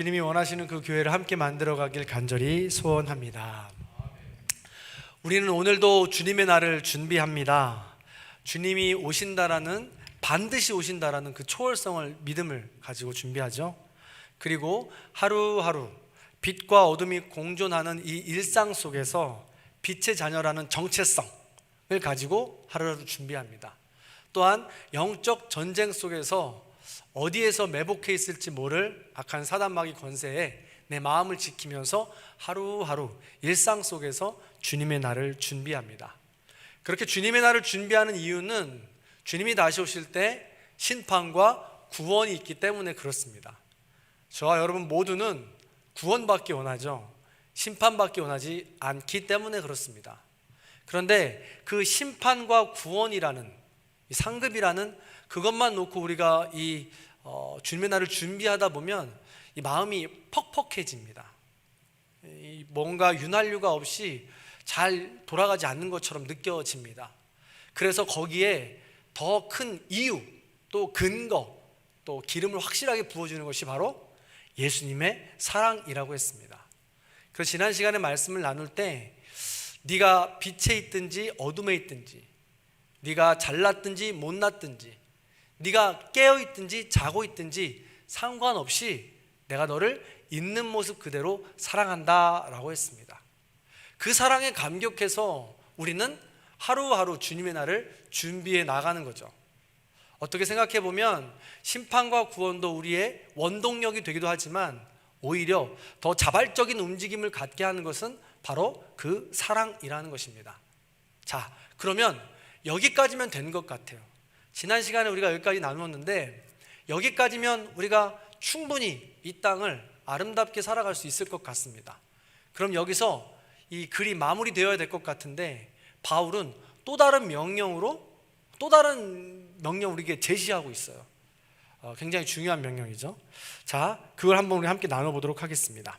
주님이 원하시는 그 교회를 함께 만들어가길 간절히 소원합니다. 우리는 오늘도 주님의 날을 준비합니다. 주님이 오신다라는, 반드시 오신다라는 그 초월성을, 믿음을 가지고 준비하죠. 그리고 하루하루 빛과 어둠이 공존하는 이 일상 속에서 빛의 자녀라는 정체성을 가지고 하루하루 준비합니다. 또한 영적 전쟁 속에서 어디에서 매복해 있을지 모를 악한 사단마귀 권세에 내 마음을 지키면서 하루하루 일상 속에서 주님의 날을 준비합니다. 그렇게 주님의 날을 준비하는 이유는 주님이 다시 오실 때 심판과 구원이 있기 때문에 그렇습니다. 저와 여러분 모두는 구원받기 원하죠. 심판받기 원하지 않기 때문에 그렇습니다. 그런데 그 심판과 구원이라는, 이 상급이라는 그것만 놓고 우리가 이 주님의 날을 준비하다 보면 이 마음이 퍽퍽해집니다. 뭔가 윤활유가 없이 잘 돌아가지 않는 것처럼 느껴집니다. 그래서 거기에 더 큰 이유, 또 근거, 또 기름을 확실하게 부어주는 것이 바로 예수님의 사랑이라고 했습니다. 그래서 지난 시간에 말씀을 나눌 때 네가 빛에 있든지 어둠에 있든지, 네가 잘났든지 못났든지, 네가 깨어있든지 자고 있든지 상관없이 내가 너를 있는 모습 그대로 사랑한다 라고 했습니다. 그 사랑에 감격해서 우리는 하루하루 주님의 날을 준비해 나가는 거죠. 어떻게 생각해 보면 심판과 구원도 우리의 원동력이 되기도 하지만 오히려 더 자발적인 움직임을 갖게 하는 것은 바로 그 사랑이라는 것입니다. 자, 그러면 여기까지면 된 것 같아요. 지난 시간에 우리가 여기까지 나누었는데 여기까지면 우리가 충분히 이 땅을 아름답게 살아갈 수 있을 것 같습니다. 그럼 여기서 이 글이 마무리되어야 될 것 같은데 바울은 또 다른 명령을 우리에게 제시하고 있어요. 굉장히 중요한 명령이죠. 자, 그걸 한번 우리 함께 나눠보도록 하겠습니다.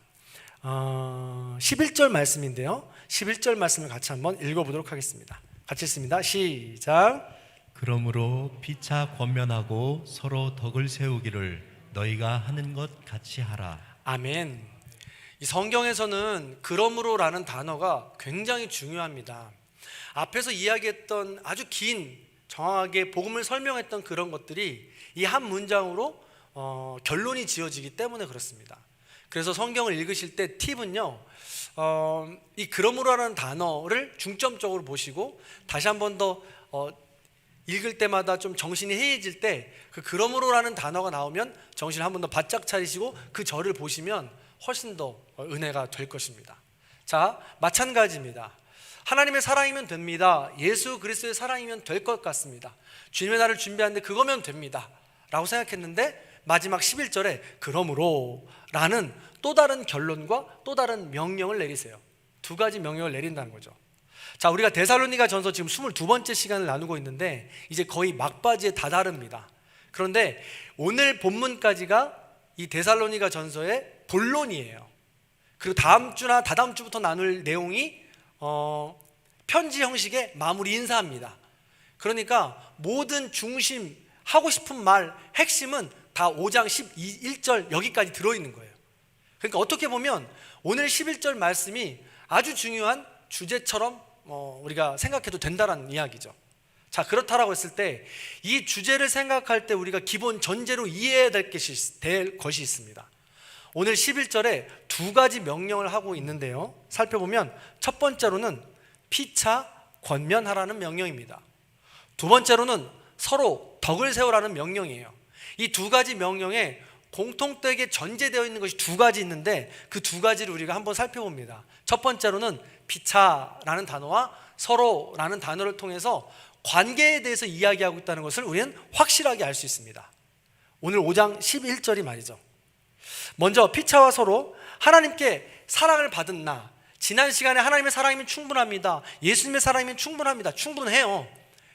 11절 말씀인데요, 11절 말씀을 같이 한번 읽어보도록 하겠습니다. 같이 읽습니다. 시작. 그러므로 피차 권면하고 서로 덕을 세우기를 너희가 하는 것 같이 하라. 아멘. 이 성경에서는 그러므로라는 단어가 굉장히 중요합니다. 앞에서 이야기했던 아주 긴, 정확하게 복음을 설명했던 그런 것들이 이 한 문장으로 결론이 지어지기 때문에 그렇습니다. 그래서 성경을 읽으실 때 팁은요, 이 그러므로라는 단어를 중점적으로 보시고 다시 한 번 더 읽을 때마다 좀 정신이 해이해질 때 그 그러므로라는 단어가 나오면 정신을 한 번 더 바짝 차리시고 그 절을 보시면 훨씬 더 은혜가 될 것입니다. 자, 마찬가지입니다. 하나님의 사랑이면 됩니다. 예수 그리스도의 사랑이면 될 것 같습니다. 주님의 날을 준비하는데 그거면 됩니다 라고 생각했는데 마지막 11절에 그러므로 라는 또 다른 결론과 또 다른 명령을 내리세요. 두 가지 명령을 내린다는 거죠. 자, 우리가 데살로니가 전서 지금 22번째 시간을 나누고 있는데 이제 거의 막바지에 다다릅니다. 그런데 오늘 본문까지가 이 데살로니가 전서의 본론이에요. 그리고 다음 주나 다다음 주부터 나눌 내용이 편지 형식의 마무리 인사입니다. 그러니까 모든 중심, 하고 싶은 말, 핵심은 다 5장 1절 여기까지 들어있는 거예요. 그러니까 어떻게 보면 오늘 11절 말씀이 아주 중요한 주제처럼 우리가 생각해도 된다는 이야기죠. 자, 그렇다라고 했을 때 이 주제를 생각할 때 우리가 기본 전제로 이해해야 될 것이 있습니다. 오늘 11절에 두 가지 명령을 하고 있는데요, 살펴보면 첫 번째로는 피차 권면하라는 명령입니다. 두 번째로는 서로 덕을 세우라는 명령이에요. 이 두 가지 명령에 공통되게 전제되어 있는 것이 두 가지 있는데 그 두 가지를 우리가 한번 살펴봅니다. 첫 번째로는 피차라는 단어와 서로라는 단어를 통해서 관계에 대해서 이야기하고 있다는 것을 우리는 확실하게 알 수 있습니다. 오늘 5장 11절이 말이죠. 먼저 피차와 서로, 하나님께 사랑을 받은 나, 지난 시간에 하나님의 사랑이면 충분합니다, 예수님의 사랑이면 충분합니다, 충분해요.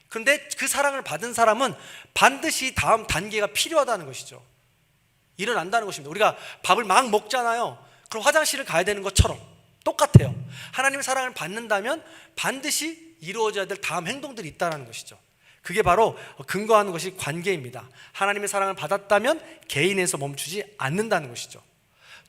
그런데 그 사랑을 받은 사람은 반드시 다음 단계가 필요하다는 것이죠. 일어난다는 것입니다. 우리가 밥을 막 먹잖아요. 그럼 화장실을 가야 되는 것처럼 똑같아요. 하나님의 사랑을 받는다면 반드시 이루어져야 될 다음 행동들이 있다는 것이죠. 그게 바로 근거하는 것이 관계입니다. 하나님의 사랑을 받았다면 개인에서 멈추지 않는다는 것이죠.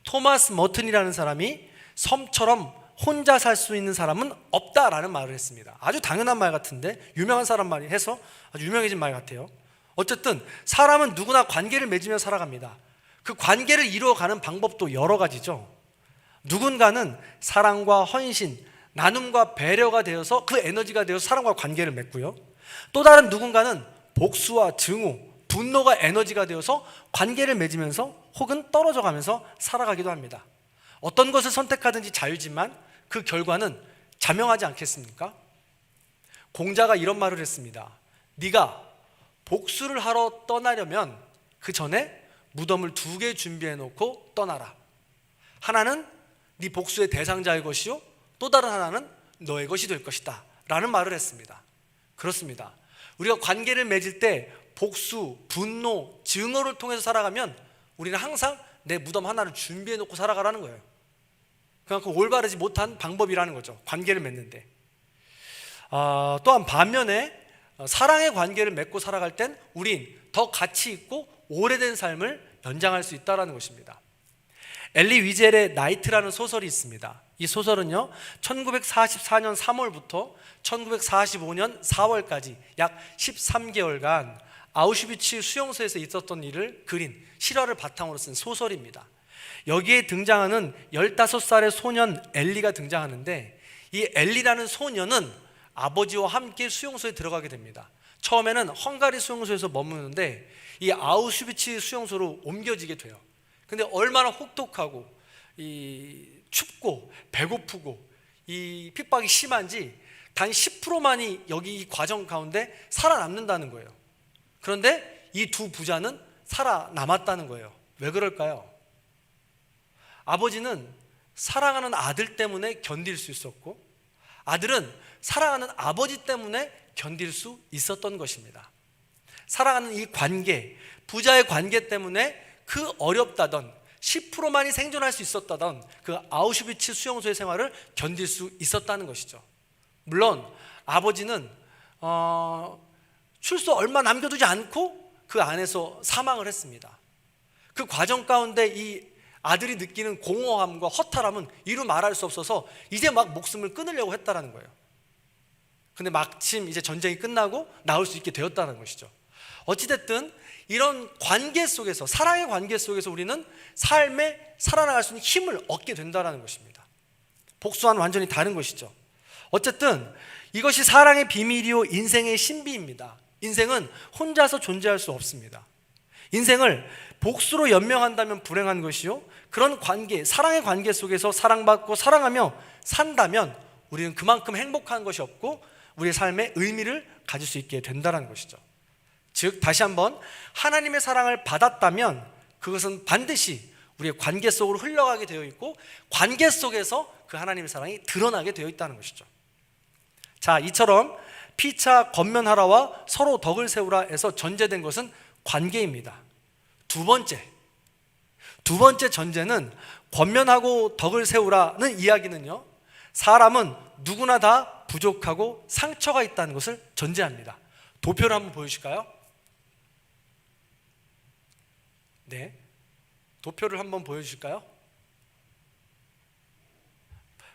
토마스 머튼이라는 사람이 섬처럼 혼자 살 수 있는 사람은 없다라는 말을 했습니다. 아주 당연한 말 같은데 유명한 사람 말이 해서 아주 유명해진 말 같아요. 어쨌든 사람은 누구나 관계를 맺으며 살아갑니다. 그 관계를 이루어가는 방법도 여러 가지죠. 누군가는 사랑과 헌신, 나눔과 배려가 되어서 그 에너지가 되어서 사람과 관계를 맺고요. 또 다른 누군가는 복수와 증오, 분노가 에너지가 되어서 관계를 맺으면서 혹은 떨어져 가면서 살아가기도 합니다. 어떤 것을 선택하든지 자유지만 그 결과는 자명하지 않겠습니까? 공자가 이런 말을 했습니다. 네가 복수를 하러 떠나려면 그 전에 무덤을 2개 준비해 놓고 떠나라. 하나는 네 복수의 대상자의 것이요, 또 다른 하나는 너의 것이 될 것이다 라는 말을 했습니다. 그렇습니다. 우리가 관계를 맺을 때 복수, 분노, 증오를 통해서 살아가면 우리는 항상 내 무덤 하나를 준비해 놓고 살아가라는 거예요. 그만큼 올바르지 못한 방법이라는 거죠, 관계를 맺는데. 또한 반면에 사랑의 관계를 맺고 살아갈 땐 우린 더 가치 있고 오래된 삶을 연장할 수 있다는 것입니다. 엘리 위젤의 나이트라는 소설이 있습니다. 이 소설은요 1944년 3월부터 1945년 4월까지 약 13개월간 아우슈비츠 수용소에서 있었던 일을 그린 실화를 바탕으로 쓴 소설입니다. 여기에 등장하는 15살의 소년 엘리가 등장하는데, 이 엘리라는 소년은 아버지와 함께 수용소에 들어가게 됩니다. 처음에는 헝가리 수용소에서 머무는데 이 아우슈비츠 수용소로 옮겨지게 돼요. 근데 얼마나 혹독하고 춥고 배고프고 이 핍박이 심한지 단 10%만이 여기 이 과정 가운데 살아남는다는 거예요. 그런데 이 두 부자는 살아남았다는 거예요. 왜 그럴까요? 아버지는 사랑하는 아들 때문에 견딜 수 있었고, 아들은 사랑하는 아버지 때문에 견딜 수 있었던 것입니다. 사랑하는 이 관계, 부자의 관계 때문에 그 어렵다던 10%만이 생존할 수 있었다던 그 아우슈비츠 수용소의 생활을 견딜 수 있었다는 것이죠. 물론 아버지는 출소 얼마 남겨두지 않고 그 안에서 사망을 했습니다. 그 과정 가운데 이 아들이 느끼는 공허함과 허탈함은 이루 말할 수 없어서 이제 막 목숨을 끊으려고 했다는 거예요. 근데 마침 이제 전쟁이 끝나고 나올 수 있게 되었다는 것이죠. 어찌됐든 이런 관계 속에서, 사랑의 관계 속에서 우리는 삶에 살아나갈 수 있는 힘을 얻게 된다는 것입니다. 복수와는 완전히 다른 것이죠. 어쨌든 이것이 사랑의 비밀이요 인생의 신비입니다. 인생은 혼자서 존재할 수 없습니다. 인생을 복수로 연명한다면 불행한 것이요, 그런 관계, 사랑의 관계 속에서 사랑받고 사랑하며 산다면 우리는 그만큼 행복한 것이 없고 우리의 삶에 의미를 가질 수 있게 된다는 것이죠. 즉 다시 한번, 하나님의 사랑을 받았다면 그것은 반드시 우리의 관계 속으로 흘러가게 되어 있고 관계 속에서 그 하나님의 사랑이 드러나게 되어 있다는 것이죠. 자, 이처럼 피차 권면하라와 서로 덕을 세우라에서 전제된 것은 관계입니다. 두 번째 전제는 권면하고 덕을 세우라는 이야기는요, 사람은 누구나 다 부족하고 상처가 있다는 것을 전제합니다. 도표를 한번 보여주실까요? 네, 도표를 한번 보여주실까요?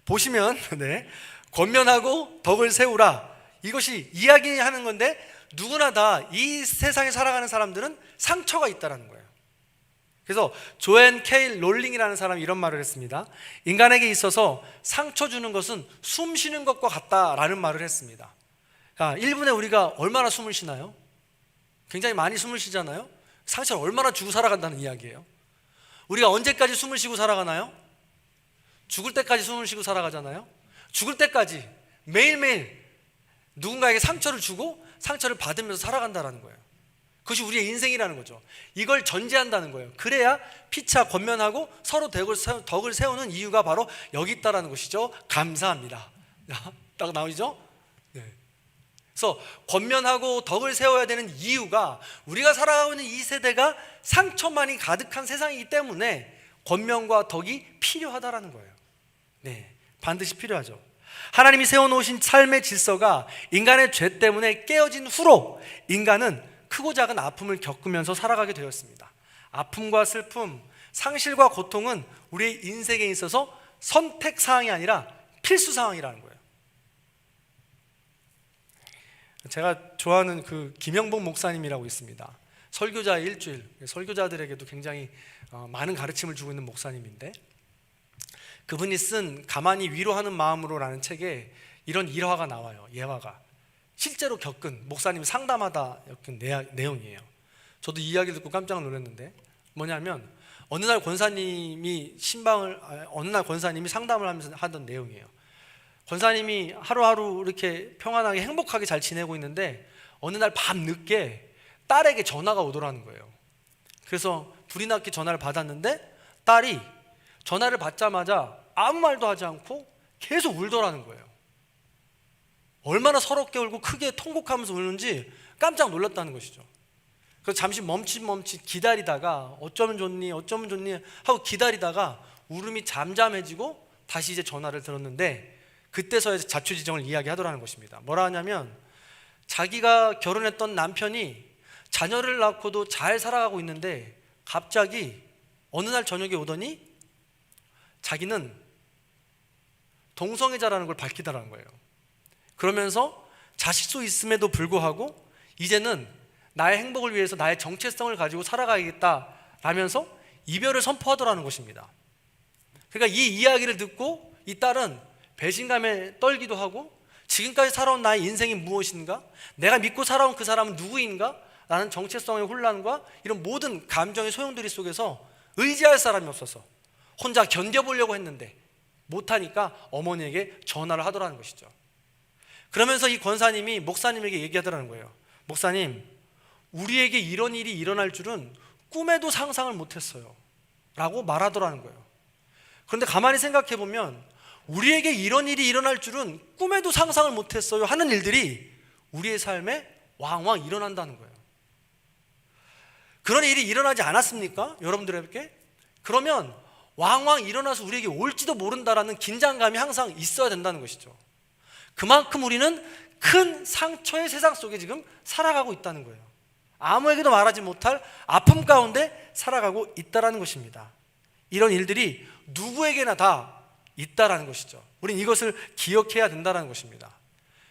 보시면 네, 권면하고 덕을 세우라, 이것이 이야기하는 건데 누구나 다 이 세상에 살아가는 사람들은 상처가 있다는 거예요. 그래서 조앤 케일 롤링이라는 사람이 이런 말을 했습니다. 인간에게 있어서 상처 주는 것은 숨 쉬는 것과 같다라는 말을 했습니다. 1분에 우리가 얼마나 숨을 쉬나요? 굉장히 많이 숨을 쉬잖아요. 상처를 얼마나 주고 살아간다는 이야기예요. 우리가 언제까지 숨을 쉬고 살아가나요? 죽을 때까지 숨을 쉬고 살아가잖아요. 죽을 때까지 매일매일 누군가에게 상처를 주고 상처를 받으면서 살아간다는 거예요. 그것이 우리의 인생이라는 거죠. 이걸 전제한다는 거예요. 그래야 피차 권면하고 서로 덕을 세우는 이유가 바로 여기 있다는 것이죠. 감사합니다. 딱 나오죠? 네. 그래서 권면하고 덕을 세워야 되는 이유가 우리가 살아가고 있는 이 세대가 상처만이 가득한 세상이기 때문에 권면과 덕이 필요하다는 거예요. 네, 반드시 필요하죠. 하나님이 세워놓으신 삶의 질서가 인간의 죄 때문에 깨어진 후로 인간은 크고 작은 아픔을 겪으면서 살아가게 되었습니다. 아픔과 슬픔, 상실과 고통은 우리의 인생에 있어서 선택 사항이 아니라 필수 사항이라는 거예요. 제가 좋아하는 그 김영복 목사님이라고 있습니다. 설교자의 일주일, 설교자들에게도 굉장히 많은 가르침을 주고 있는 목사님인데, 그분이 쓴 가만히 위로하는 마음으로라는 책에 이런 일화가 나와요. 예화가 실제로 겪은, 목사님이 상담하다 겪은 내용이에요. 저도 이 이야기 듣고 깜짝 놀랐는데, 뭐냐면 어느 날 권사님이 상담을 하면서 하던 내용이에요. 권사님이 하루하루 이렇게 평안하게 행복하게 잘 지내고 있는데 어느 날 밤 늦게 딸에게 전화가 오더라는 거예요. 그래서 불이 났게 전화를 받았는데 딸이 전화를 받자마자 아무 말도 하지 않고 계속 울더라는 거예요. 얼마나 서럽게 울고 크게 통곡하면서 우는지 깜짝 놀랐다는 것이죠. 그래서 잠시 멈칫 기다리다가 어쩌면 좋니 하고 기다리다가 울음이 잠잠해지고 다시 이제 전화를 들었는데, 그때서야 자초지종을 이야기하더라는 것입니다. 뭐라 하냐면, 자기가 결혼했던 남편이 자녀를 낳고도 잘 살아가고 있는데 갑자기 어느 날 저녁에 오더니 자기는 동성애자라는 걸 밝히더라는 거예요. 그러면서 자식수 있음에도 불구하고 이제는 나의 행복을 위해서 나의 정체성을 가지고 살아가야겠다라면서 이별을 선포하더라는 것입니다. 그러니까 이 이야기를 듣고 이 딸은 배신감에 떨기도 하고, 지금까지 살아온 나의 인생이 무엇인가? 내가 믿고 살아온 그 사람은 누구인가? 라는 정체성의 혼란과 이런 모든 감정의 소용돌이 속에서 의지할 사람이 없어서 혼자 견뎌보려고 했는데 못하니까 어머니에게 전화를 하더라는 것이죠. 그러면서 이 권사님이 목사님에게 얘기하더라는 거예요. 목사님, 우리에게 이런 일이 일어날 줄은 꿈에도 상상을 못했어요 라고 말하더라는 거예요. 그런데 가만히 생각해 보면 우리에게 이런 일이 일어날 줄은 꿈에도 상상을 못했어요 하는 일들이 우리의 삶에 왕왕 일어난다는 거예요. 그런 일이 일어나지 않았습니까? 여러분들에게? 그러면 왕왕 일어나서 우리에게 올지도 모른다라는 긴장감이 항상 있어야 된다는 것이죠. 그만큼 우리는 큰 상처의 세상 속에 지금 살아가고 있다는 거예요. 아무에게도 말하지 못할 아픔 가운데 살아가고 있다는 것입니다. 이런 일들이 누구에게나 다 있다는 것이죠. 우리는 이것을 기억해야 된다는 것입니다.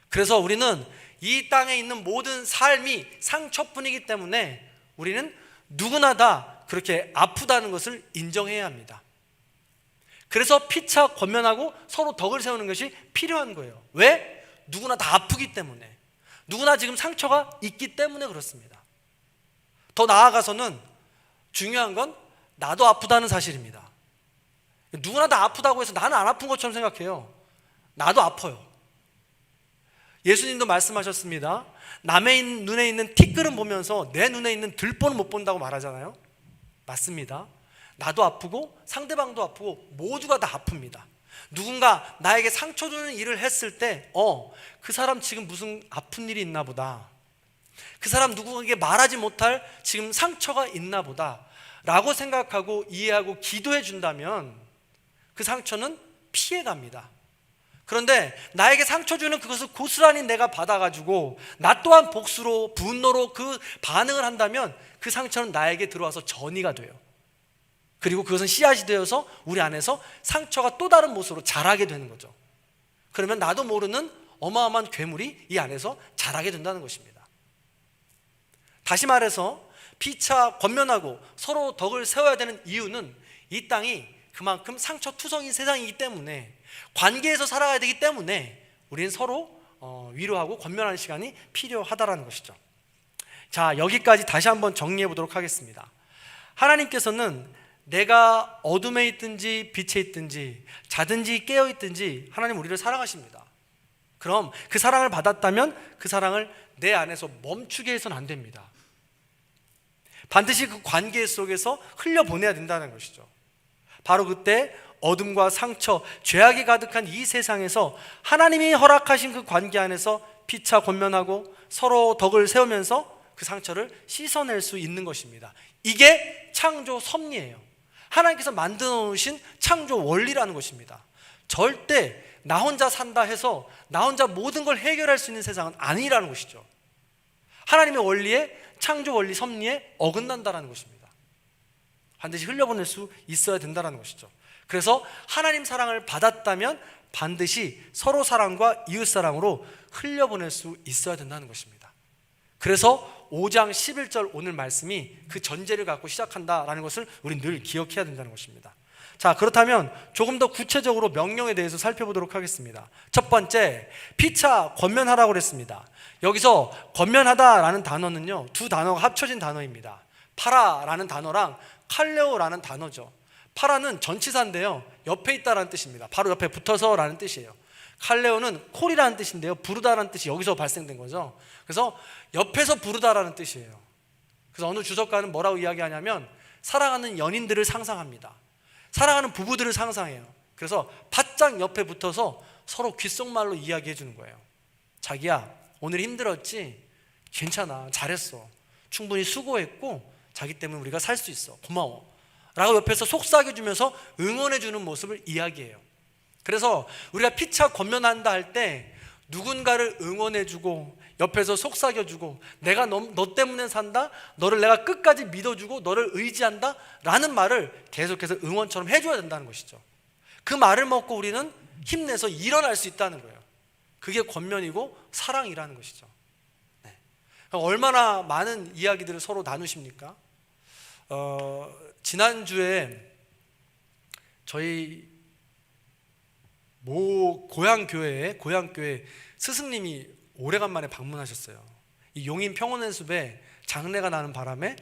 그래서 우리는 이 땅에 있는 모든 삶이 상처뿐이기 때문에 우리는 누구나 다 그렇게 아프다는 것을 인정해야 합니다. 그래서 피차 권면하고 서로 덕을 세우는 것이 필요한 거예요. 왜? 누구나 다 아프기 때문에, 누구나 지금 상처가 있기 때문에 그렇습니다. 더 나아가서는 중요한 건 나도 아프다는 사실입니다. 누구나 다 아프다고 해서 나는 안 아픈 것처럼 생각해요. 나도 아파요. 예수님도 말씀하셨습니다. 남의 눈에 있는 티끌은 보면서 내 눈에 있는 들보는 못 본다고 말하잖아요. 맞습니다. 나도 아프고 상대방도 아프고 모두가 다 아픕니다. 누군가 나에게 상처 주는 일을 했을 때 그 사람 지금 무슨 아픈 일이 있나 보다, 그 사람 누구에게 말하지 못할 지금 상처가 있나 보다 라고 생각하고 이해하고 기도해 준다면 그 상처는 피해갑니다. 그런데 나에게 상처 주는 그것을 고스란히 내가 받아가지고 나 또한 복수로 분노로 그 반응을 한다면 그 상처는 나에게 들어와서 전이가 돼요. 그리고 그것은 씨앗이 되어서 우리 안에서 상처가 또 다른 모습으로 자라게 되는 거죠. 그러면 나도 모르는 어마어마한 괴물이 이 안에서 자라게 된다는 것입니다. 다시 말해서 피차 권면하고 서로 덕을 세워야 되는 이유는 이 땅이 그만큼 상처투성인 세상이기 때문에, 관계에서 살아가야 되기 때문에 우리는 서로 위로하고 권면하는 시간이 필요하다는 것이죠. 자, 여기까지 다시 한번 정리해 보도록 하겠습니다. 하나님께서는 내가 어둠에 있든지 빛에 있든지 자든지 깨어 있든지 하나님 우리를 사랑하십니다. 그럼 그 사랑을 받았다면 그 사랑을 내 안에서 멈추게 해서는 안 됩니다. 반드시 그 관계 속에서 흘려보내야 된다는 것이죠. 바로 그때 어둠과 상처, 죄악이 가득한 이 세상에서 하나님이 허락하신 그 관계 안에서 피차 권면하고 서로 덕을 세우면서 그 상처를 씻어낼 수 있는 것입니다. 이게 창조 섭리예요. 하나님께서 만들어 놓으신 창조 원리라는 것입니다. 절대 나 혼자 산다 해서 나 혼자 모든 걸 해결할 수 있는 세상은 아니라는 것이죠. 하나님의 원리에, 창조 원리 섭리에 어긋난다는 것입니다. 반드시 흘려보낼 수 있어야 된다는 것이죠. 그래서 하나님 사랑을 받았다면 반드시 서로 사랑과 이웃 사랑으로 흘려보낼 수 있어야 된다는 것입니다. 그래서 5장 11절 오늘 말씀이 그 전제를 갖고 시작한다라는 것을 우리 늘 기억해야 된다는 것입니다. 자, 그렇다면 조금 더 구체적으로 명령에 대해서 살펴보도록 하겠습니다. 첫 번째, 피차 권면하라고 그랬습니다. 여기서 권면하다라는 단어는요, 두 단어가 합쳐진 단어입니다. 파라라는 단어랑 칼레오라는 단어죠. 파라는 전치사인데요, 옆에 있다라는 뜻입니다. 바로 옆에 붙어서라는 뜻이에요. 칼레오는 콜이라는 뜻인데요, 부르다라는 뜻이 여기서 발생된 거죠. 그래서 옆에서 부르다라는 뜻이에요. 그래서 어느 주석가는 뭐라고 이야기하냐면 사랑하는 연인들을 상상합니다. 사랑하는 부부들을 상상해요. 그래서 바짝 옆에 붙어서 서로 귓속말로 이야기해 주는 거예요. 자기야, 오늘 힘들었지? 괜찮아, 잘했어, 충분히 수고했고 자기 때문에 우리가 살 수 있어, 고마워 라고 옆에서 속삭여주면서 응원해주는 모습을 이야기해요. 그래서 우리가 피차 권면한다 할 때 누군가를 응원해주고 옆에서 속삭여주고 내가 너 때문에 산다, 너를 내가 끝까지 믿어주고 너를 의지한다 라는 말을 계속해서 응원처럼 해줘야 된다는 것이죠. 그 말을 먹고 우리는 힘내서 일어날 수 있다는 거예요. 그게 권면이고 사랑이라는 것이죠. 네. 얼마나 많은 이야기들을 서로 나누십니까? 지난주에 저희 고향 교회 스승님이 오래간만에 방문하셨어요. 이 용인 평원의 숲에 장례가 나는 바람에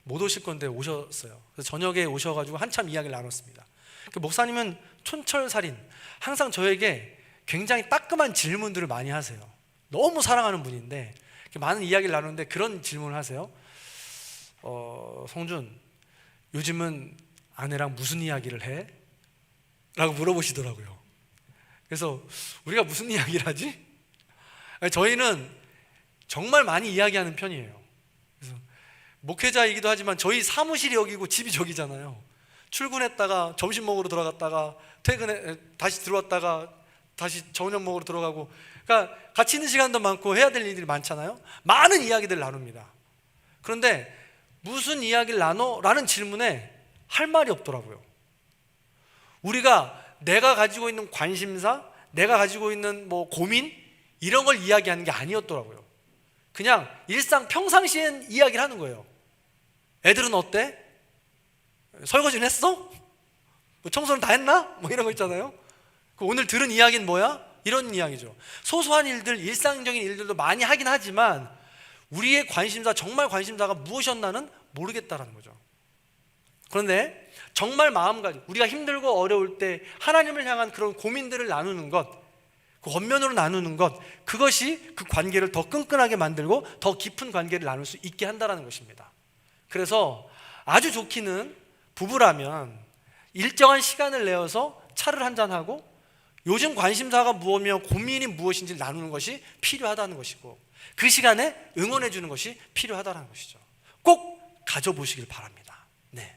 못 오실 건데 오셨어요. 그래서 저녁에 오셔가지고 한참 이야기를 나눴습니다. 그 목사님은 촌철살인, 항상 저에게 굉장히 따끔한 질문들을 많이 하세요. 너무 사랑하는 분인데 많은 이야기를 나누는데 그런 질문을 하세요. 성준, 요즘은 아내랑 무슨 이야기를 해? 라고 물어보시더라고요. 그래서 우리가 무슨 이야기를 하지? 저희는 정말 많이 이야기하는 편이에요. 그래서 목회자이기도 하지만 저희 사무실이 여기고 집이 저기잖아요. 출근했다가 점심 먹으러 들어갔다가 다시 들어왔다가 다시 저녁 먹으러 들어가고, 그러니까 같이 있는 시간도 많고 해야 될 일들이 많잖아요. 많은 이야기들을 나눕니다. 그런데 무슨 이야기를 나눠? 라는 질문에 할 말이 없더라고요. 우리가 내가 가지고 있는 관심사, 내가 가지고 있는 고민 이런 걸 이야기하는 게 아니었더라고요. 그냥 일상 평상시엔 이야기를 하는 거예요. 애들은 어때? 설거지는 했어? 청소는 다 했나? 이런 거 있잖아요. 오늘 들은 이야기는 뭐야? 이런 이야기죠. 소소한 일들, 일상적인 일들도 많이 하긴 하지만 우리의 관심사, 정말 관심사가 무엇이었나는 모르겠다라는 거죠. 그런데 정말 마음가짐, 우리가 힘들고 어려울 때 하나님을 향한 그런 고민들을 나누는 것, 그 권면으로 나누는 것, 그것이 그 관계를 더 끈끈하게 만들고 더 깊은 관계를 나눌 수 있게 한다는 것입니다. 그래서 아주 좋기는 부부라면 일정한 시간을 내어서 차를 한잔하고 요즘 관심사가 무엇이며 고민이 무엇인지 나누는 것이 필요하다는 것이고, 그 시간에 응원해 주는 것이 필요하다는 것이죠. 꼭 가져보시길 바랍니다. 네.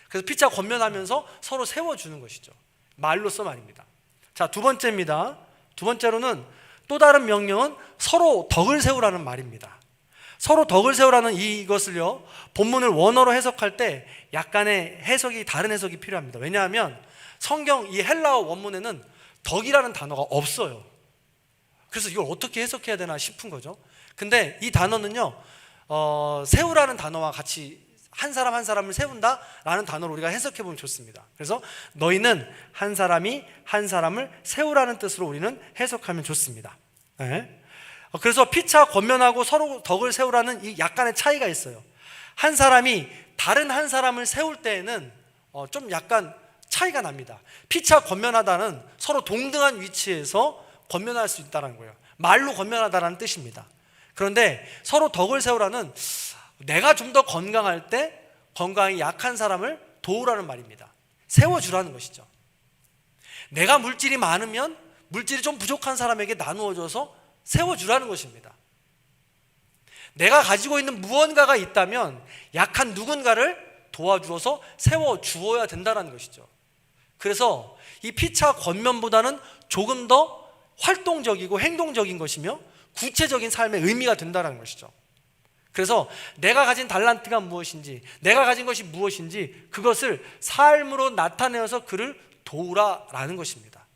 그래서 피차 권면하면서 서로 세워주는 것이죠. 말로써 말입니다. 자, 두 번째입니다. 두 번째로는 또 다른 명령은 서로 덕을 세우라는 말입니다. 서로 덕을 세우라는 이것을요, 본문을 원어로 해석할 때 약간의 다른 해석이 필요합니다. 왜냐하면 성경 이 헬라어 원문에는 덕이라는 단어가 없어요. 그래서 이걸 어떻게 해석해야 되나 싶은 거죠. 근데 이 단어는요, 세우라는 단어와 같이 한 사람 한 사람을 세운다라는 단어로 우리가 해석해 보면 좋습니다. 그래서 너희는 한 사람이 한 사람을 세우라는 뜻으로 우리는 해석하면 좋습니다. 네. 그래서 피차 권면하고 서로 덕을 세우라는 이 약간의 차이가 있어요. 한 사람이 다른 한 사람을 세울 때에는 좀 약간 차이가 납니다. 피차 권면하다는 서로 동등한 위치에서 권면할 수 있다는 거예요. 말로 권면하다라는 뜻입니다. 그런데 서로 덕을 세우라는 내가 좀 더 건강할 때 건강이 약한 사람을 도우라는 말입니다. 세워주라는 것이죠. 내가 물질이 많으면 물질이 좀 부족한 사람에게 나누어줘서 세워주라는 것입니다. 내가 가지고 있는 무언가가 있다면 약한 누군가를 도와주어서 세워주어야 된다는 것이죠. 그래서 이 피차 권면보다는 조금 더 활동적이고 행동적인 것이며 구체적인 삶의 의미가 된다는 것이죠. 그래서 내가 가진 달란트가 무엇인지, 내가 가진 것이 무엇인지 그것을 삶으로 나타내어서 그를 도우라라는 것입니다.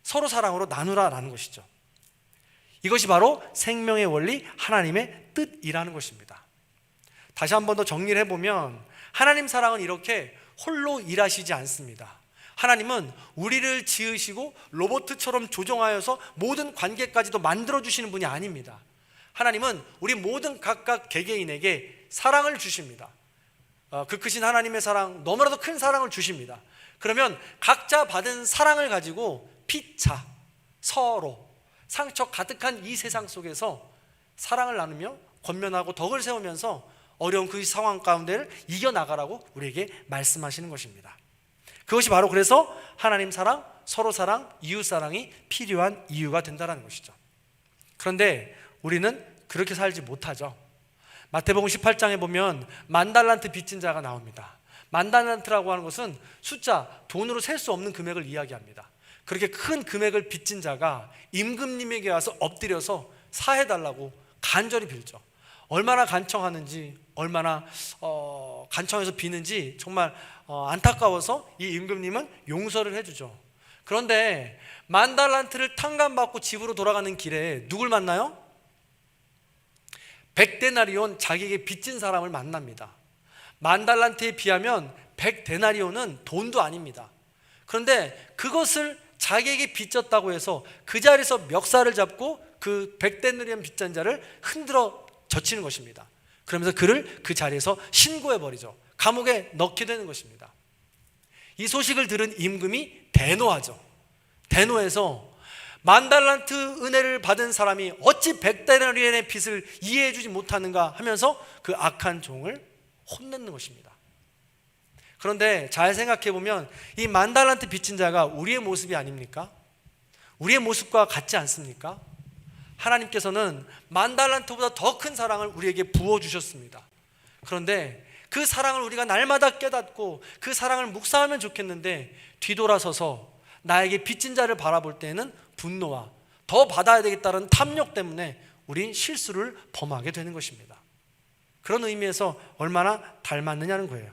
서로 사랑으로 나누라라는 것이죠. 이것이 바로 생명의 원리, 하나님의 뜻이라는 것입니다. 다시 한 번 더 정리를 해보면 하나님 사랑은 이렇게 홀로 일하시지 않습니다. 하나님은 우리를 지으시고 로봇처럼 조종하여서 모든 관계까지도 만들어주시는 분이 아닙니다. 하나님은 우리 모든 각각 개개인에게 사랑을 주십니다. 그 크신 하나님의 사랑, 너무나도 큰 사랑을 주십니다. 그러면 각자 받은 사랑을 가지고 피차, 서로 상처 가득한 이 세상 속에서 사랑을 나누며 권면하고 덕을 세우면서 어려운 그 상황 가운데를 이겨나가라고 우리에게 말씀하시는 것입니다. 그것이 바로 그래서 하나님 사랑, 서로 사랑, 이웃 사랑이 필요한 이유가 된다는 것이죠. 그런데 우리는 그렇게 살지 못하죠. 마태복음 18장에 보면 만달란트 빚진 자가 나옵니다. 만달란트라고 하는 것은 숫자, 돈으로 셀 수 없는 금액을 이야기합니다. 그렇게 큰 금액을 빚진 자가 임금님에게 와서 엎드려서 사해달라고 간절히 빌죠. 얼마나 간청하는지, 얼마나 간청해서 비는지 정말 안타까워서 이 임금님은 용서를 해주죠. 그런데 만달란트를 탕감받고 집으로 돌아가는 길에 누굴 만나요? 100데나리온, 자기에게 빚진 사람을 만납니다. 만달란트에 비하면 100데나리온은 돈도 아닙니다. 그런데 그것을 자기에게 빚졌다고 해서 그 자리에서 멱살을 잡고 그 100데나리온 빚진 자를 흔들어 젖히는 것입니다. 그러면서 그를 그 자리에서 신고해버리죠. 감옥에 넣게 되는 것입니다. 이 소식을 들은 임금이 대노하죠. 대노해서 만달란트 은혜를 받은 사람이 어찌 100데나리온의 빚을 이해해주지 못하는가 하면서 그 악한 종을 혼내는 것입니다. 그런데 잘 생각해보면 이 만달란트 빚진 자가 우리의 모습이 아닙니까? 우리의 모습과 같지 않습니까? 하나님께서는 만달란트보다 더 큰 사랑을 우리에게 부어주셨습니다. 그런데 그 사랑을 우리가 날마다 깨닫고 그 사랑을 묵상하면 좋겠는데 뒤돌아서서 나에게 빚진 자를 바라볼 때에는 분노와 더 받아야 되겠다는 탐욕 때문에 우린 실수를 범하게 되는 것입니다. 그런 의미에서 얼마나 닮았느냐는 거예요.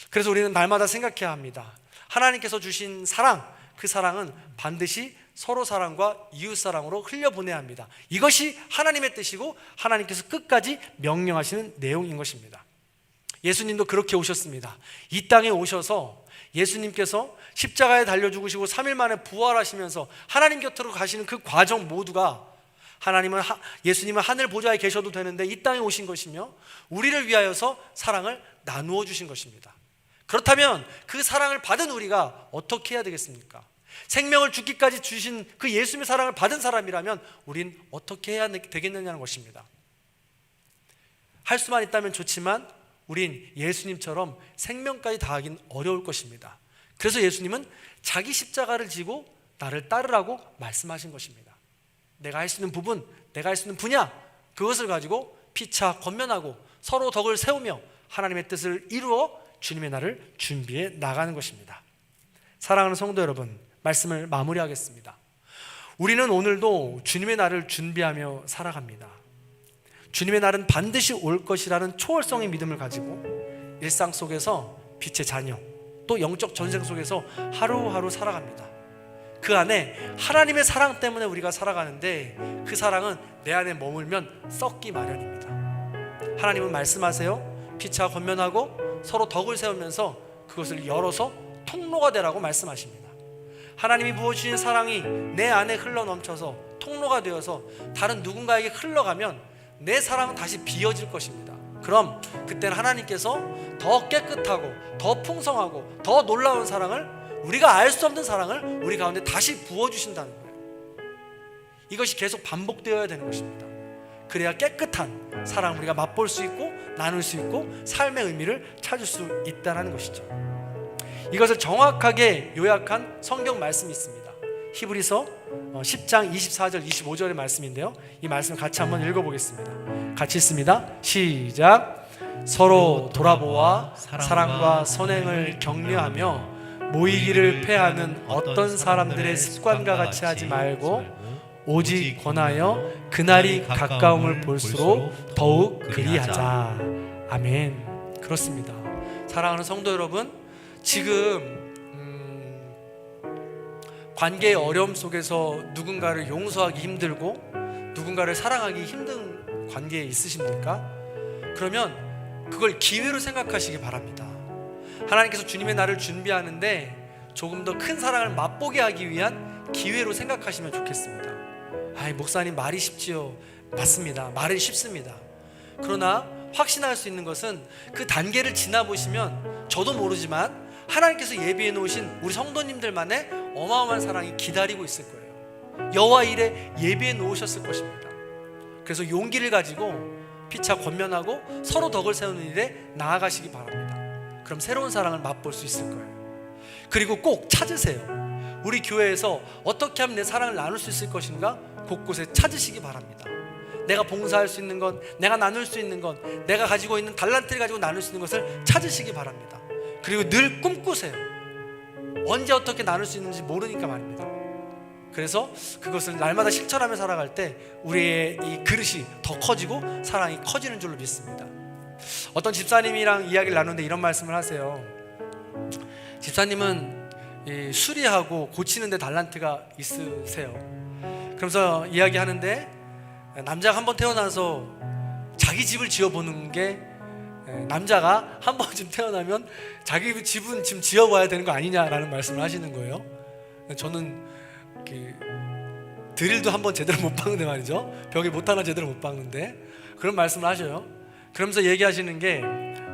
그래서 우리는 날마다 생각해야 합니다. 하나님께서 주신 사랑, 그 사랑은 반드시 서로 사랑과 이웃 사랑으로 흘려보내야 합니다. 이것이 하나님의 뜻이고 하나님께서 끝까지 명령하시는 내용인 것입니다. 예수님도 그렇게 오셨습니다. 이 땅에 오셔서 예수님께서 십자가에 달려 죽으시고 3일 만에 부활하시면서 하나님 곁으로 가시는 그 과정 모두가 예수님은 하늘 보좌에 계셔도 되는데 이 땅에 오신 것이며 우리를 위하여서 사랑을 나누어 주신 것입니다. 그렇다면 그 사랑을 받은 우리가 어떻게 해야 되겠습니까? 생명을 죽기까지 주신 그 예수님의 사랑을 받은 사람이라면 우린 어떻게 해야 되겠느냐는 것입니다. 할 수만 있다면 좋지만 우린 예수님처럼 생명까지 다하긴 어려울 것입니다. 그래서 예수님은 자기 십자가를 지고 나를 따르라고 말씀하신 것입니다. 내가 할 수 있는 부분, 내가 할 수 있는 분야, 그것을 가지고 피차 권면하고 서로 덕을 세우며 하나님의 뜻을 이루어 주님의 날을 준비해 나가는 것입니다. 사랑하는 성도 여러분, 말씀을 마무리하겠습니다. 우리는 오늘도 주님의 날을 준비하며 살아갑니다. 주님의 날은 반드시 올 것이라는 초월성의 믿음을 가지고 일상 속에서 빛의 자녀, 또 영적 전쟁 속에서 하루하루 살아갑니다. 그 안에 하나님의 사랑 때문에 우리가 살아가는데 그 사랑은 내 안에 머물면 썩기 마련입니다. 하나님은 말씀하세요. 피차 권면하고 서로 덕을 세우면서 그것을 열어서 통로가 되라고 말씀하십니다. 하나님이 부어주신 사랑이 내 안에 흘러넘쳐서 통로가 되어서 다른 누군가에게 흘러가면 내 사랑은 다시 비어질 것입니다. 그럼 그때는 하나님께서 더 깨끗하고 더 풍성하고 더 놀라운 사랑을, 우리가 알 수 없는 사랑을 우리 가운데 다시 부어주신다는 거예요. 이것이 계속 반복되어야 되는 것입니다. 그래야 깨끗한 사랑을 우리가 맛볼 수 있고 나눌 수 있고 삶의 의미를 찾을 수 있다는 것이죠. 이것을 정확하게 요약한 성경 말씀이 있습니다. 히브리서 10장 24절 25절의 말씀인데요, 이 말씀 같이 한번 읽어보겠습니다. 같이 읽습니다. 시작. 서로 돌아보아 사랑과 선행을 격려하며 모이기를 패하는 어떤 사람들의 습관과 같이 하지 말고 오직 권하여 그날이 가까움을 볼수록 더욱 그리하자. 아멘. 그렇습니다. 사랑하는 성도 여러분, 지금 관계의 어려움 속에서 누군가를 용서하기 힘들고 누군가를 사랑하기 힘든 관계에 있으십니까? 그러면 그걸 기회로 생각하시기 바랍니다. 하나님께서 주님의 날을 준비하는데 조금 더 큰 사랑을 맛보게 하기 위한 기회로 생각하시면 좋겠습니다. 아이, 목사님 말이 쉽지요. 맞습니다. 말은 쉽습니다. 그러나 확신할 수 있는 것은 그 단계를 지나보시면 저도 모르지만 하나님께서 예비해 놓으신 우리 성도님들만의 어마어마한 사랑이 기다리고 있을 거예요. 여호와 일에 예비해 놓으셨을 것입니다. 그래서 용기를 가지고 피차 권면하고 서로 덕을 세우는 일에 나아가시기 바랍니다. 그럼 새로운 사랑을 맛볼 수 있을 거예요. 그리고 꼭 찾으세요. 우리 교회에서 어떻게 하면 내 사랑을 나눌 수 있을 것인가 곳곳에 찾으시기 바랍니다. 내가 봉사할 수 있는 것, 내가 나눌 수 있는 것, 내가 가지고 있는 달란트를 가지고 나눌 수 있는 것을 찾으시기 바랍니다. 그리고 늘 꿈꾸세요. 언제 어떻게 나눌 수 있는지 모르니까 말입니다. 그래서 그것을 날마다 실천하며 살아갈 때 우리의 이 그릇이 더 커지고 사랑이 커지는 줄로 믿습니다. 어떤 집사님이랑 이야기를 나누는데 이런 말씀을 하세요. 집사님은 이 수리하고 고치는 데 달란트가 있으세요. 그러면서 이야기하는데 남자가 한 번 태어나서 자기 집을 지어보는 게, 남자가 한 번쯤 태어나면 자기 집은 지금 지어봐야 되는 거 아니냐라는 말씀을 하시는 거예요. 저는 드릴도 한 번 제대로 못 박는데 말이죠. 벽에 못 하나 제대로 못 박는데 그런 말씀을 하셔요. 그러면서 얘기하시는 게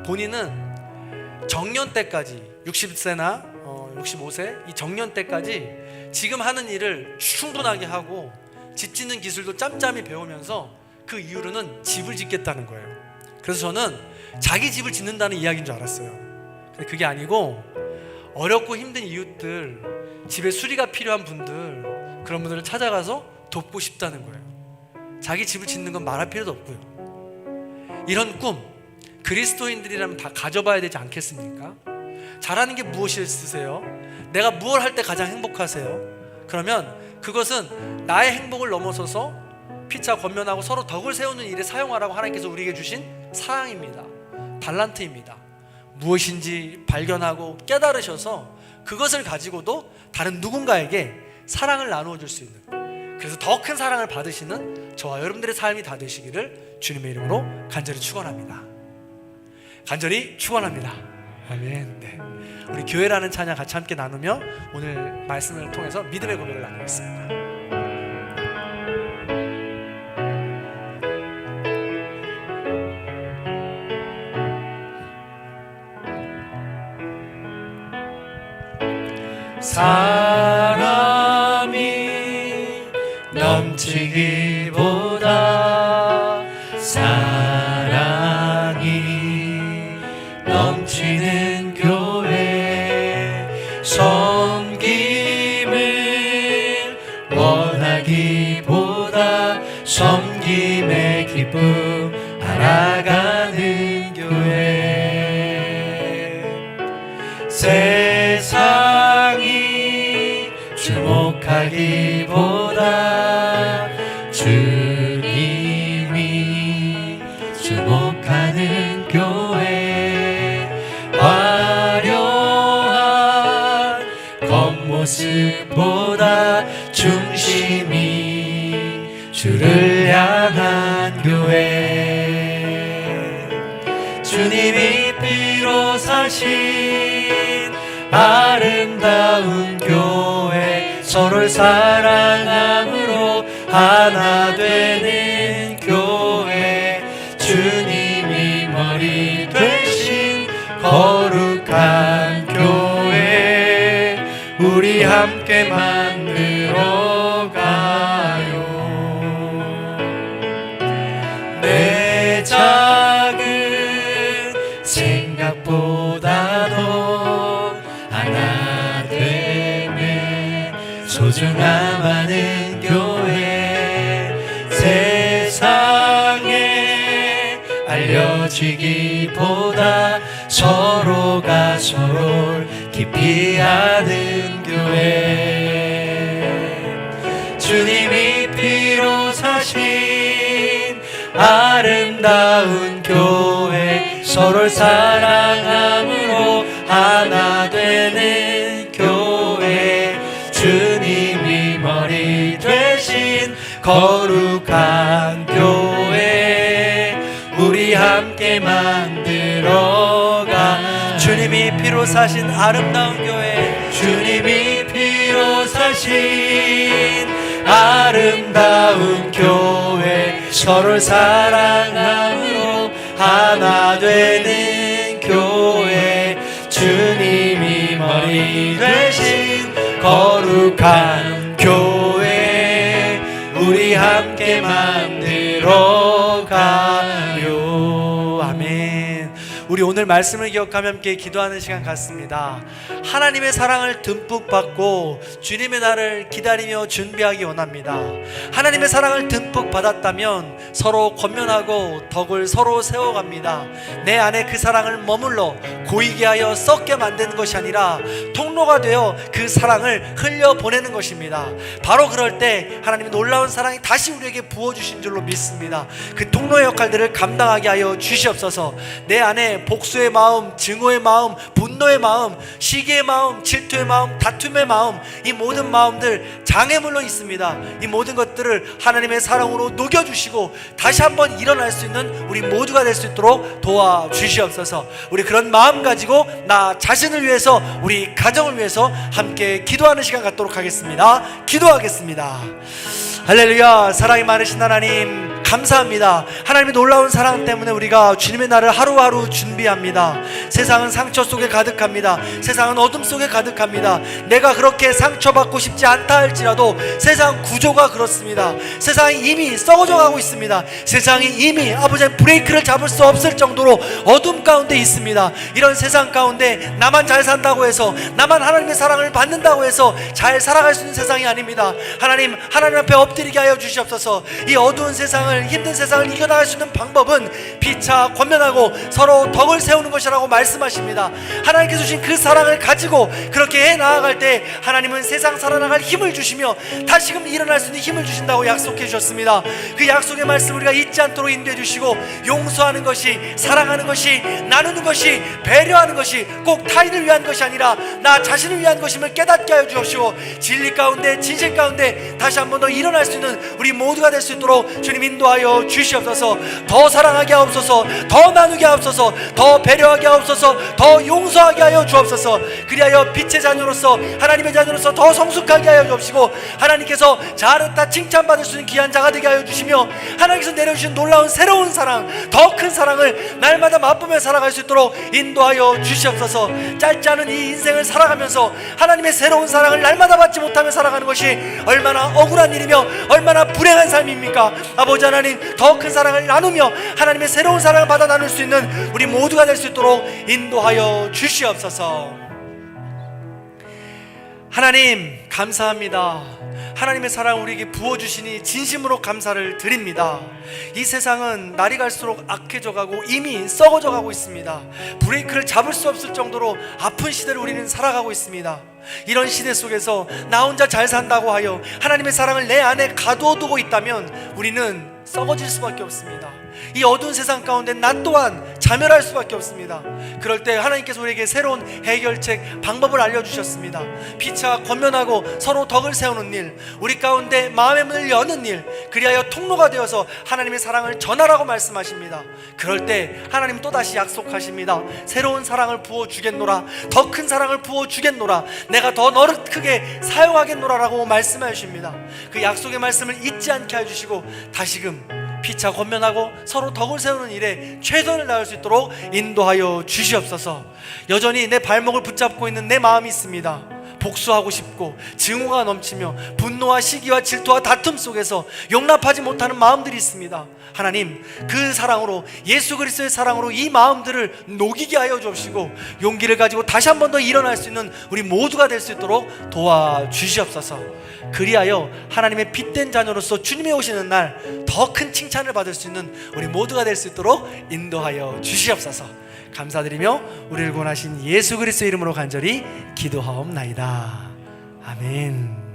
본인은 정년 때까지 60세나 65세 이 정년 때까지 지금 하는 일을 충분하게 하고 집 짓는 기술도 짬짬이 배우면서 그 이후로는 집을 짓겠다는 거예요. 그래서 저는 자기 집을 짓는다는 이야기인 줄 알았어요. 근데 그게 아니고 어렵고 힘든 이웃들, 집에 수리가 필요한 분들, 그런 분들을 찾아가서 돕고 싶다는 거예요. 자기 집을 짓는 건 말할 필요도 없고요. 이런 꿈 그리스도인들이라면 다 가져봐야 되지 않겠습니까? 잘하는 게 무엇이 있으세요? 내가 무엇을 할 때 가장 행복하세요? 그러면 그것은 나의 행복을 넘어서서 피차 권면하고 서로 덕을 세우는 일에 사용하라고 하나님께서 우리에게 주신 사랑입니다. 달란트입니다. 무엇인지 발견하고 깨달으셔서 그것을 가지고도 다른 누군가에게 사랑을 나누어 줄 수 있는, 그래서 더 큰 사랑을 받으시는 저와 여러분들의 삶이 다 되시기를 주님의 이름으로 간절히 축원합니다. 간절히 축원합니다. 아멘. 네. 우리 교회라는 찬양 같이 함께 나누며 오늘 말씀을 통해서 믿음의 고백을 나누겠습니다. 사람이 넘치기보다 사랑이 넘치는 교회, 섬김을 원하기보다 섬김의 기쁨 알아가는 교회, 세상이 주목하기보다 주님이 주목하는 교회, 화려한 겉모습보다 중심이 주를 향한 교회, 주님이 피로 사신 아름다운 교회, 서로를 사랑함으로 하나 되는 교회, 주님이 머리 되신 거룩한 교회, 우리 함께 만들어 가요. 내 작은 생각보다도 하나 되면 소중함하는 교회, 세상에 알려지기보다 서로가 서로를 깊이 아는 교회, 주님이 아름다운 교회 서로를 사랑함으로 하나 되는 교회 주님이 머리 되신 거룩한 교회 우리 함께 만들어가 주님이 피로 사신 아름다운 교회 주님이 피로 사신 아름다운 교회 서로를 사랑함으로 하나 되는 교회 주님이 머리 되신 거룩한 교회 우리 함께 만들어가요. 아멘. 우리 오늘 말씀을 기억하며 함께 기도하는 시간 같습니다. 하나님의 사랑을 듬뿍 받고 주님의 날을 기다리며 준비하기 원합니다. 하나님의 사랑을 듬뿍 받았다면 서로 권면하고 덕을 서로 세워갑니다. 내 안에 그 사랑을 머물러 고이게 하여 썩게 만드는 것이 아니라 통로가 되어 그 사랑을 흘려보내는 것입니다. 바로 그럴 때 하나님의 놀라운 사랑이 다시 우리에게 부어주신 줄로 믿습니다. 그 통로의 역할들을 감당하게 하여 주시옵소서. 내 안에 복수의 마음, 증오의 마음, 분노의 마음, 시기의 마음, 질투의 마음, 다툼의 마음, 이 모든 마음들 장애물로 있습니다. 이 모든 것들을 하나님의 사랑으로 녹여주시고 다시 한번 일어날 수 있는 우리 모두가 될 수 있도록 도와주시옵소서. 우리 그런 마음 가지고 나 자신을 위해서 우리 가정을 위해서 함께 기도하는 시간 갖도록 하겠습니다. 기도하겠습니다. 할렐루야. 사랑이 많으신 하나님 감사합니다. 하나님의 놀라운 사랑 때문에 우리가 주님의 날을 하루하루 준비합니다. 세상은 상처 속에 가득합니다. 세상은 어둠 속에 가득합니다. 내가 그렇게 상처받고 싶지 않다 할지라도 세상 구조가 그렇습니다. 세상이 이미 썩어져 가고 있습니다. 세상이 이미 아버지의 브레이크를 잡을 수 없을 정도로 어둠 가운데 있습니다. 이런 세상 가운데 나만 잘 산다고 해서, 나만 하나님의 사랑을 받는다고 해서 잘 살아갈 수 있는 세상이 아닙니다. 하나님 앞에 엎드리게 하여 주시옵소서. 이 어두운 세상을, 힘든 세상을 이겨나갈 수 있는 방법은 피차 권면하고 서로 덕을 세우는 것이라고 말씀하십니다. 하나님께서 주신 그 사랑을 가지고 그렇게 해 나아갈 때 하나님은 세상 살아나갈 힘을 주시며 다시금 일어날 수 있는 힘을 주신다고 약속해 주셨습니다. 그 약속의 말씀 우리가 잊지 않도록 인도해 주시고, 용서하는 것이, 사랑하는 것이, 나누는 것이, 배려하는 것이 꼭 타인을 위한 것이 아니라 나 자신을 위한 것임을 깨닫게 하여 주옵시고, 진리 가운데, 진실 가운데 다시 한 번 더 일어날 수 있는 우리 모두가 될 수 있도록 주님 인도하여 주시옵소서. 더 사랑하게 하옵소서. 더 나누게 하옵소서. 더 배려하게 하옵소서. 더 용서하게 하여 주옵소서. 그리하여 빛의 자녀로서, 하나님의 자녀로서 더 성숙하게 하여 주옵시고, 하나님께서 잘했다 칭찬받을 수 있는 귀한 자가 되게 하여 주시며, 하나님께서 내려주신 놀라운 새로운 사랑, 더 큰 사랑을 날마다 맛보며 살아갈 수 있도록 인도하여 주시옵소서. 짧지 않은 이 인생을 살아가면서 하나님의 새로운 사랑을 날마다 받지 못하며 살아가는 것이 얼마나 억울한 일이며 얼마나 불행한 삶입니까? 아버지 하나님, 더 큰 사랑을 나누며 하나님의 새로운 사랑을 받아 나눌 수 있는 우리 모두가 될 수 있도록 인도하여 주시옵소서. 하나님 감사합니다. 하나님의 사랑 우리에게 부어주시니 진심으로 감사를 드립니다. 이 세상은 날이 갈수록 악해져 가고 이미 썩어져 가고 있습니다. 브레이크를 잡을 수 없을 정도로 아픈 시대를 우리는 살아가고 있습니다. 이런 시대 속에서 나 혼자 잘 산다고 하여 하나님의 사랑을 내 안에 가두어두고 있다면 우리는 썩어질 수밖에 없습니다. 이 어두운 세상 가운데 나 또한 자멸할 수밖에 없습니다. 그럴 때 하나님께서 우리에게 새로운 해결책, 방법을 알려주셨습니다. 피차 권면하고 서로 덕을 세우는 일, 우리 가운데 마음의 문을 여는 일, 그리하여 통로가 되어서 하나님의 사랑을 전하라고 말씀하십니다. 그럴 때 하나님 또다시 약속하십니다. 새로운 사랑을 부어주겠노라, 더 큰 사랑을 부어주겠노라, 내가 더 너를 크게 사용하겠노라 라고 말씀해 주십니다. 그 약속의 말씀을 잊지 않게 해주시고 다시금 피차 권면하고 서로 덕을 세우는 일에 최선을 다할 수 있도록 인도하여 주시옵소서. 여전히 내 발목을 붙잡고 있는 내 마음이 있습니다. 복수하고 싶고 증오가 넘치며 분노와 시기와 질투와 다툼 속에서 용납하지 못하는 마음들이 있습니다. 하나님, 그 사랑으로, 예수 그리스도의 사랑으로 이 마음들을 녹이게 하여 주시고 용기를 가지고 다시 한 번 더 일어날 수 있는 우리 모두가 될 수 있도록 도와주시옵소서. 그리하여 하나님의 빛된 자녀로서 주님이 오시는 날 더 큰 칭찬을 받을 수 있는 우리 모두가 될 수 있도록 인도하여 주시옵소서. 감사드리며 우리를 구원하신 예수 그리스도의 이름으로 간절히 기도하옵나이다. 아멘.